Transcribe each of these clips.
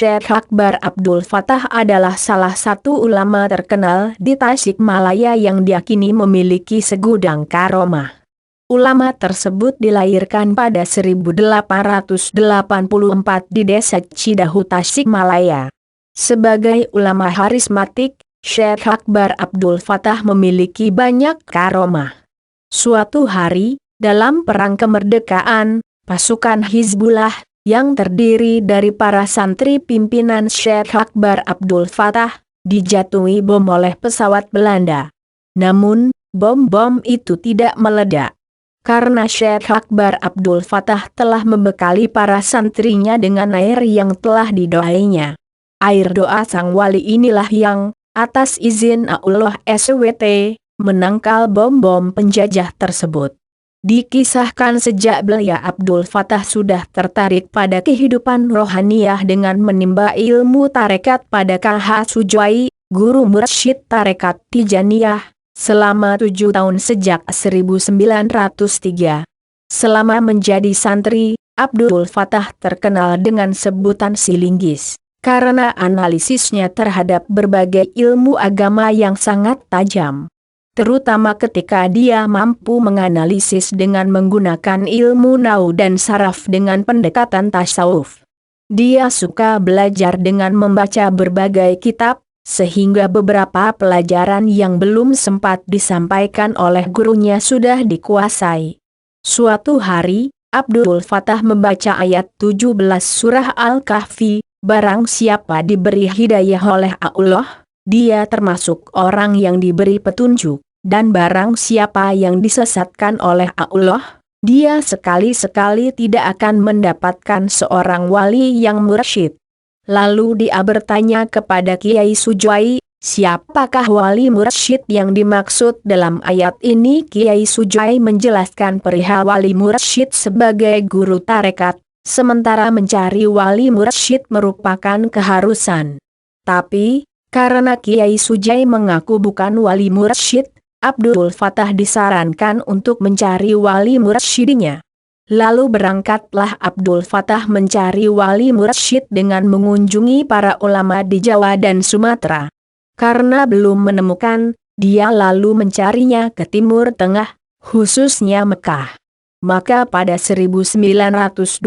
Syekh Akbar Abdul Fattah adalah salah satu ulama terkenal di Tasikmalaya yang diyakini memiliki segudang karomah. Ulama tersebut dilahirkan pada 1884 di desa Cidahu, Tasikmalaya. Sebagai ulama harismatik, Syekh Akbar Abdul Fattah memiliki banyak karomah. Suatu hari, dalam perang kemerdekaan, pasukan Hizbullah yang terdiri dari para santri pimpinan Syekh Akbar Abdul Fattah dijatuhi bom oleh pesawat Belanda. Namun, bom-bom itu tidak meledak. Karena Syekh Akbar Abdul Fattah telah membekali para santrinya dengan air yang telah didoainya. Air doa sang wali inilah yang, atas izin Allah SWT, menangkal bom-bom penjajah tersebut. Dikisahkan sejak belia Abdul Fattah sudah tertarik pada kehidupan rohaniyah dengan menimba ilmu tarekat pada KH Sujai, guru mursyid tarekat Tijaniyah, selama 7 tahun sejak 1903. Selama menjadi santri, Abdul Fattah terkenal dengan sebutan si linggis, karena analisisnya terhadap berbagai ilmu agama yang sangat tajam. Terutama ketika dia mampu menganalisis dengan menggunakan ilmu nau dan saraf dengan pendekatan tasawuf. Dia suka belajar dengan membaca berbagai kitab, sehingga beberapa pelajaran yang belum sempat disampaikan oleh gurunya sudah dikuasai. Suatu hari, Abdul Fattah membaca ayat 17 surah Al-Kahfi, barang siapa diberi hidayah oleh Allah, dia termasuk orang yang diberi petunjuk, dan barang siapa yang disesatkan oleh Allah, dia sekali-sekali tidak akan mendapatkan seorang wali yang mursyid. Lalu dia bertanya kepada Kiai Sujai, siapakah wali mursyid yang dimaksud dalam ayat ini? Kiai Sujai menjelaskan perihal wali mursyid sebagai guru tarekat, sementara mencari wali mursyid merupakan keharusan. Tapi, karena Kiai Sujai mengaku bukan wali mursyid, Abdul Fattah disarankan untuk mencari wali mursyidnya. Lalu berangkatlah Abdul Fattah mencari wali mursyid dengan mengunjungi para ulama di Jawa dan Sumatera. Karena belum menemukan, dia lalu mencarinya ke Timur Tengah, khususnya Mekah. Maka pada 1922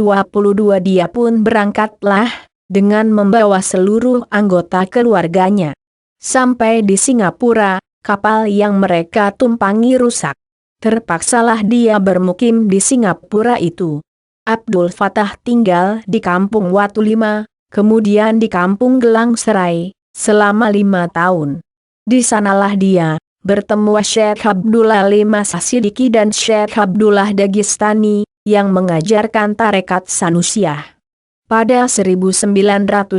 dia pun berangkatlah, dengan membawa seluruh anggota keluarganya. Sampai di Singapura, kapal yang mereka tumpangi rusak. Terpaksalah dia bermukim di Singapura itu. Abdul Fattah tinggal di Kampung Watu Lima, kemudian di Kampung Gelang Serai, selama 5 tahun. Di sanalah dia bertemu Syekh Abdullah Limas Sidiki dan Syekh Abdullah Dagestani, yang mengajarkan tarekat Sanusiyah. Pada 1928,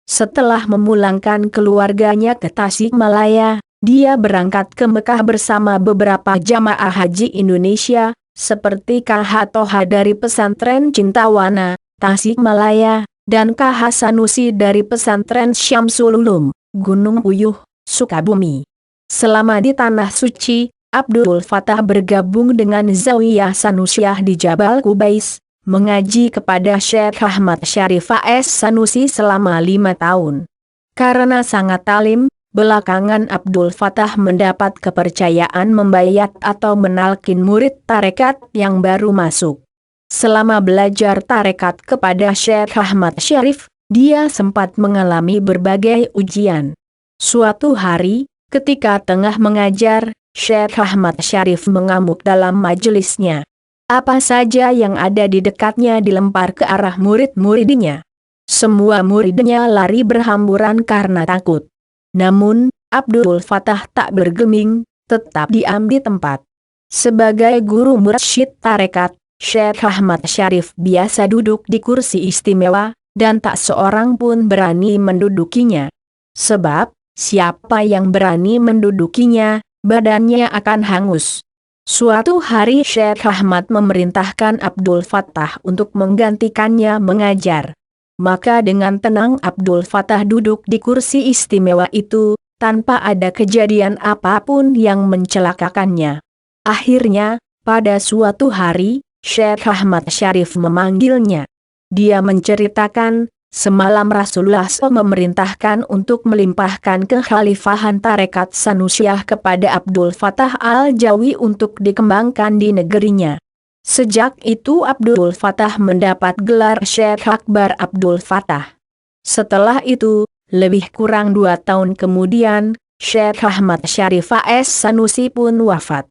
setelah memulangkan keluarganya ke Tasikmalaya, dia berangkat ke Mekah bersama beberapa jamaah haji Indonesia, seperti KH Toha dari pesantren Cintawana, Tasikmalaya, dan KH Sanusi dari pesantren Syamsul Ulum, Gunung Puyuh, Sukabumi. Selama di Tanah Suci, Abdul Fattah bergabung dengan Zawiyah Sanusiyah di Jabal Kubais, mengaji kepada Syekh Ahmad Syarif A.S. Sanusi selama 5 tahun. Karena sangat alim, belakangan Abdul Fattah mendapat kepercayaan membayat atau menalkin murid tarekat yang baru masuk. Selama belajar tarekat kepada Syekh Ahmad Syarif, dia sempat mengalami berbagai ujian. Suatu hari, ketika tengah mengajar, Syekh Ahmad Syarif mengamuk dalam majelisnya. Apa saja yang ada di dekatnya dilempar ke arah murid-muridnya. Semua muridnya lari berhamburan karena takut. Namun, Abdul Fattah tak bergeming, tetap diam di tempat. Sebagai guru mursyid tarekat, Syekh Ahmad Syarif biasa duduk di kursi istimewa, dan tak seorang pun berani mendudukinya. Sebab, siapa yang berani mendudukinya, badannya akan hangus. Suatu hari Syekh Ahmad memerintahkan Abdul Fattah untuk menggantikannya mengajar. Maka dengan tenang Abdul Fattah duduk di kursi istimewa itu, tanpa ada kejadian apapun yang mencelakakannya. Akhirnya, pada suatu hari, Syekh Ahmad Syarif memanggilnya. Dia menceritakan, Semalam Rasulullah SAW memerintahkan untuk melimpahkan kekhalifahan tarekat Sanusiah kepada Abdul Fattah Al-Jawi untuk dikembangkan di negerinya. Sejak itu Abdul Fattah mendapat gelar Syekh Akbar Abdul Fattah. Setelah itu, lebih kurang 2 tahun kemudian, Syekh Ahmad Syarif A.S. Sanusi pun wafat.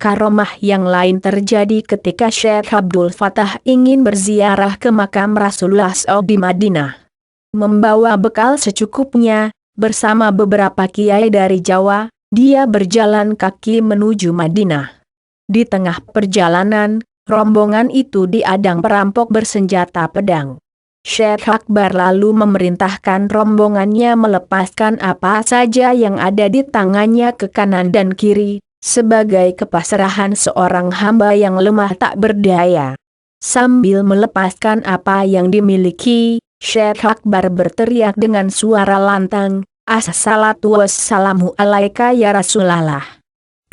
Karomah yang lain terjadi ketika Syekh Abdul Fattah ingin berziarah ke makam Rasulullah SAW di Madinah. Membawa bekal secukupnya, bersama beberapa kiai dari Jawa, dia berjalan kaki menuju Madinah. Di tengah perjalanan, rombongan itu diadang perampok bersenjata pedang. Syekh Akbar lalu memerintahkan rombongannya melepaskan apa saja yang ada di tangannya ke kanan dan kiri, sebagai kepasrahan seorang hamba yang lemah tak berdaya. Sambil melepaskan apa yang dimiliki, Syekh Akbar berteriak dengan suara lantang, "Assalatu wassalamu alaika ya Rasulallah.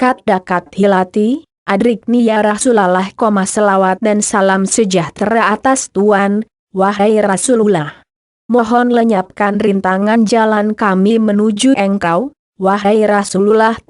Kat hilati, adrikni ya Rasulallah, selawat dan salam sejahtera atas Tuan, wahai Rasulullah. Mohon lenyapkan rintangan jalan kami menuju Engkau, wahai Rasulullah.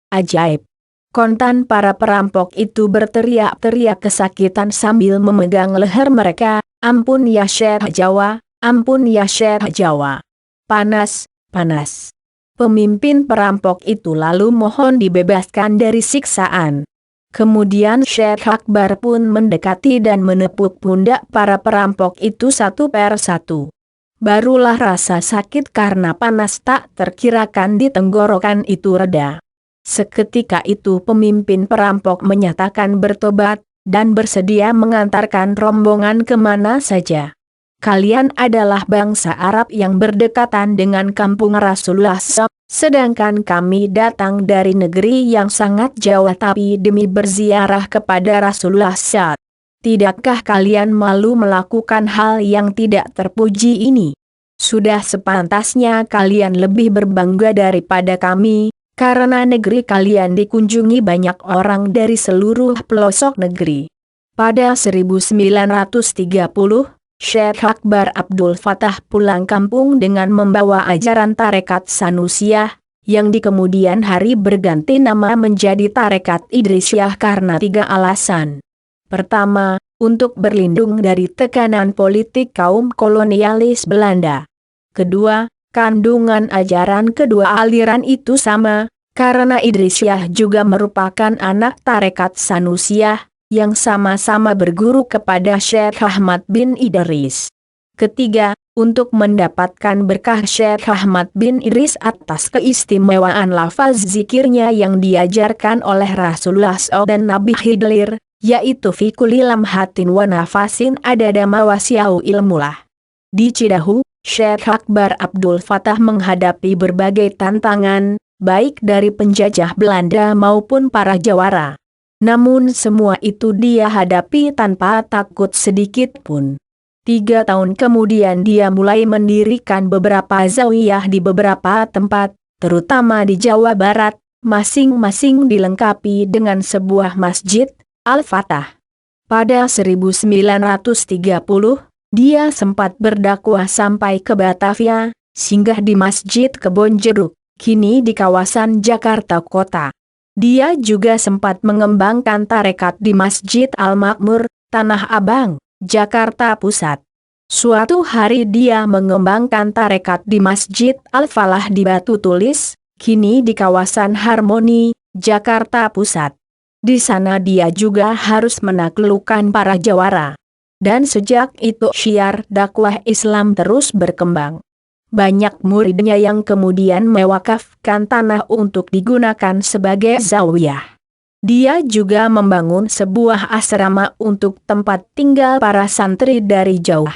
Ajaib. Kontan para perampok itu berteriak-teriak kesakitan sambil memegang leher mereka, "Ampun ya Syekh Jawa, ampun ya Syekh Jawa. Panas, panas." Pemimpin perampok itu lalu mohon dibebaskan dari siksaan. Kemudian Syekh Akbar pun mendekati dan menepuk pundak para perampok itu satu per satu. Barulah rasa sakit karena panas tak terkirakan di tenggorokan itu reda. Seketika itu pemimpin perampok menyatakan bertobat, dan bersedia mengantarkan rombongan kemana saja. "Kalian adalah bangsa Arab yang berdekatan dengan kampung Rasulullah SAW, sedangkan kami datang dari negeri yang sangat jauh tapi demi berziarah kepada Rasulullah SAW. Tidakkah kalian malu melakukan hal yang tidak terpuji ini? Sudah sepantasnya kalian lebih berbangga daripada kami, karena negeri kalian dikunjungi banyak orang dari seluruh pelosok negeri." Pada 1930, Syekh Akbar Abdul Fattah pulang kampung dengan membawa ajaran tarekat Sanusiah, yang di kemudian hari berganti nama menjadi tarekat Idrisiyah karena 3 alasan. Pertama, untuk berlindung dari tekanan politik kaum kolonialis Belanda. Kedua, kandungan ajaran kedua aliran itu sama, karena Idrisiyah juga merupakan anak tarekat Sanusiah, yang sama-sama berguru kepada Syekh Ahmad bin Idris. Ketiga, untuk mendapatkan berkah Syekh Ahmad bin Idris atas keistimewaan lafaz zikirnya yang diajarkan oleh Rasulullah SAW dan Nabi Khidir, yaitu fi kulli lamhatin wa nafasin adada mawasi'u ilmulah. Di Cidahu, Syekh Akbar Abdul Fattah menghadapi berbagai tantangan, baik dari penjajah Belanda maupun para jawara. Namun semua itu dia hadapi tanpa takut sedikit pun. 3 tahun kemudian dia mulai mendirikan beberapa zawiyah di beberapa tempat, terutama di Jawa Barat, masing-masing dilengkapi dengan sebuah masjid, Al-Fatah. Pada 1930, dia sempat berdakwah sampai ke Batavia, singgah di Masjid Kebon Jeruk, kini di kawasan Jakarta Kota. Dia juga sempat mengembangkan tarekat di Masjid Al-Makmur, Tanah Abang, Jakarta Pusat. Suatu hari dia mengembangkan tarekat di Masjid Al-Falah di Batu Tulis, kini di kawasan Harmoni, Jakarta Pusat. Di sana dia juga harus menaklukkan para jawara. Dan sejak itu syiar dakwah Islam terus berkembang. Banyak muridnya yang kemudian mewakafkan tanah untuk digunakan sebagai zawiyah. Dia juga membangun sebuah asrama untuk tempat tinggal para santri dari jauh.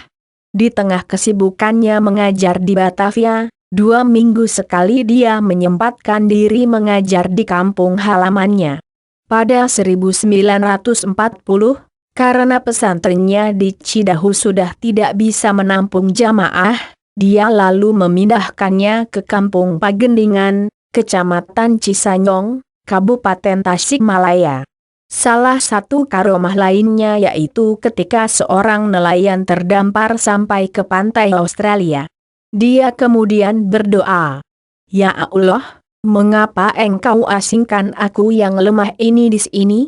Di tengah kesibukannya mengajar di Batavia, 2 minggu sekali dia menyempatkan diri mengajar di kampung halamannya. Pada 1940, karena pesantrennya di Cidahu sudah tidak bisa menampung jamaah, dia lalu memindahkannya ke Kampung Pagendingan, Kecamatan Cisanyong, Kabupaten Tasikmalaya. Salah satu karomah lainnya yaitu ketika seorang nelayan terdampar sampai ke pantai Australia. Dia kemudian berdoa, "Ya Allah, mengapa Engkau asingkan aku yang lemah ini di sini?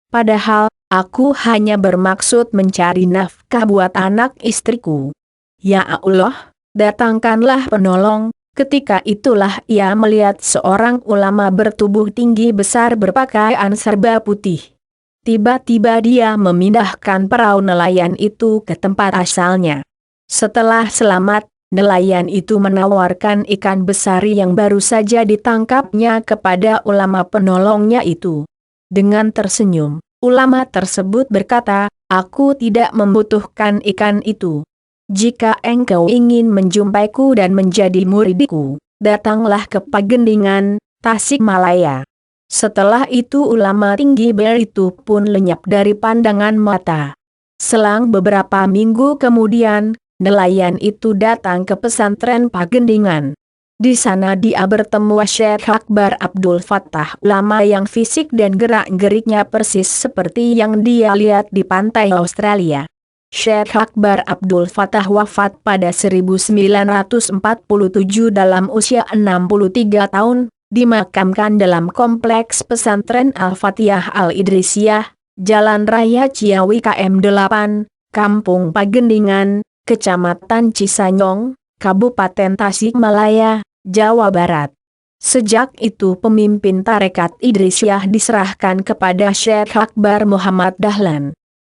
Padahal, aku hanya bermaksud mencari nafkah buat anak istriku. Ya Allah, datangkanlah penolong." Ketika itulah ia melihat seorang ulama bertubuh tinggi besar berpakaian serba putih. Tiba-tiba dia memindahkan perahu nelayan itu ke tempat asalnya. Setelah selamat, nelayan itu menawarkan ikan besar yang baru saja ditangkapnya kepada ulama penolongnya itu. Dengan tersenyum, ulama tersebut berkata, "Aku tidak membutuhkan ikan itu. Jika engkau ingin menjumpaiku dan menjadi muridku, datanglah ke Pagendingan, Tasikmalaya." Setelah itu ulama tinggi itu pun lenyap dari pandangan mata. Selang beberapa minggu kemudian, nelayan itu datang ke pesantren Pagendingan. Di sana dia bertemu Syekh Akbar Abdul Fattah, ulama yang fisik dan gerak-geriknya persis seperti yang dia lihat di pantai Australia. Syekh Akbar Abdul Fattah wafat pada 1947 dalam usia 63 tahun, dimakamkan dalam kompleks pesantren Al-Fatihah Al-Idrisiyah, Jalan Raya Ciawi KM 8, Kampung Pagendingan, Kecamatan Cisanyong, Kabupaten Tasikmalaya, Jawa Barat. Sejak itu pemimpin tarekat Idrisiyah diserahkan kepada Syekh Akbar Muhammad Dahlan.